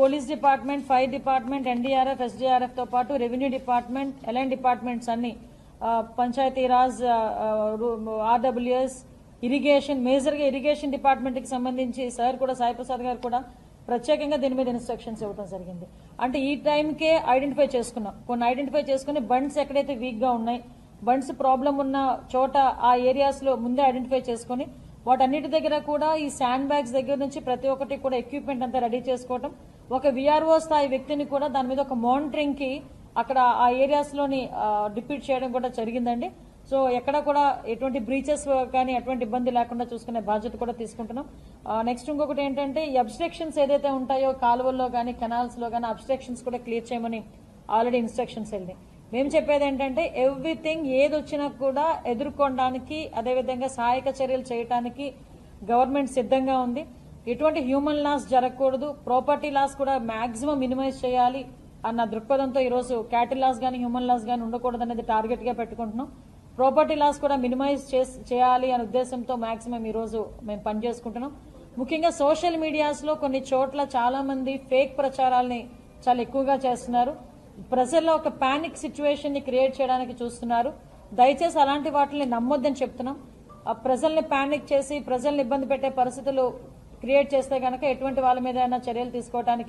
Police department, fire department, NDRF, SDRF తో పాటు revenue department, LN departments అన్ని, Panchayati Raj, RWS, irrigation, major గా irrigation department కి సంబంధించి సార్ కూడా, సాయి ప్రసాద్ గారు కూడా ప్రత్యేకంగా దీని మీద ఇన్స్ట్రక్షన్స్ ఇవ్వడం జరిగింది. అంటే ఈ టైంకే ఐడెంటిఫై చేసుకున్నాం. కొన్ని ఐడెంటిఫై చేసుకుని బండ్స్ ఎక్కడైతే వీక్ గా ఉన్నాయి, బండ్స్ ప్రాబ్లం ఉన్న చోట ఆ ఏరియాస్ లో ముందే ఐడెంటిఫై చేసుకుని వాటన్నిటి దగ్గర కూడా ఈ శాండ్ బ్యాగ్స్ దగ్గర నుంచి ప్రతి ఒక్కటి కూడా ఎక్విప్మెంట్ అంతా రెడీ చేసుకోవడం, ఒక విఆర్ఓ స్థాయి వ్యక్తిని కూడా దాని మీద ఒక మానిటరింగ్ కి అక్కడ ఆ ఏరియాస్ లోని డిప్యూట్ చేయడం కూడా జరిగిందండి. సో ఎక్కడ కూడా ఎటువంటి బ్రీచెస్ కానీ ఎటువంటి ఇబ్బంది లేకుండా చూసుకునే బాధ్యత కూడా తీసుకుంటున్నాం. నెక్స్ట్ ఇంకొకటి ఏంటంటే ఈ అబ్స్ట్రక్షన్స్ ఏదైతే ఉంటాయో కాలువల్లో కానీ కెనాల్స్ లో కానీ అబ్స్ట్రక్షన్స్ కూడా క్లియర్ చేయమని ఆల్రెడీ ఇన్స్ట్రక్షన్స్ వెళ్ళినాయి. మేము చెప్పేది ఏంటంటే ఎవ్రీథింగ్ ఏది వచ్చినా కూడా ఎదుర్కోవడానికి, అదేవిధంగా సహాయక చర్యలు చేయడానికి గవర్నమెంట్ సిద్ధంగా ఉంది. ఎటువంటి హ్యూమన్ లాస్ జరగకూడదు, ప్రాపర్టీ లాస్ కూడా మాక్సిమం మినిమైజ్ చేయాలి అన్న దృక్పథంతో ఈరోజు క్యాటిల్ లాస్ కానీ హ్యూమన్ లాస్ కానీ ఉండకూడదు అనేది టార్గెట్ గా పెట్టుకుంటున్నాం. ప్రాపర్టీ లాస్ కూడా మినిమైజ్ చేయాలి అనే ఉద్దేశంతో మాక్సిమం ఈ రోజు మేము పనిచేసుకుంటున్నాం. ముఖ్యంగా సోషల్ మీడియాస్ లో కొన్ని చోట్ల చాలా మంది ఫేక్ ప్రచారాలని చాలా ఎక్కువగా చేస్తున్నారు. ప్రజల్లో ఒక పానిక్ సిచ్యువేషన్ ని క్రియేట్ చేయడానికి చూస్తున్నారు. దయచేసి అలాంటి వాటిని నమ్మొద్దని చెప్తున్నాం. ప్రజల్ని పానిక్ చేసి ప్రజల్ని ఇబ్బంది పెట్టే పరిస్థితులు క్రియేట్ చేస్తే గనక ఎటువంటి వాళ్ళ మీద చర్యలు తీసుకోవడానికి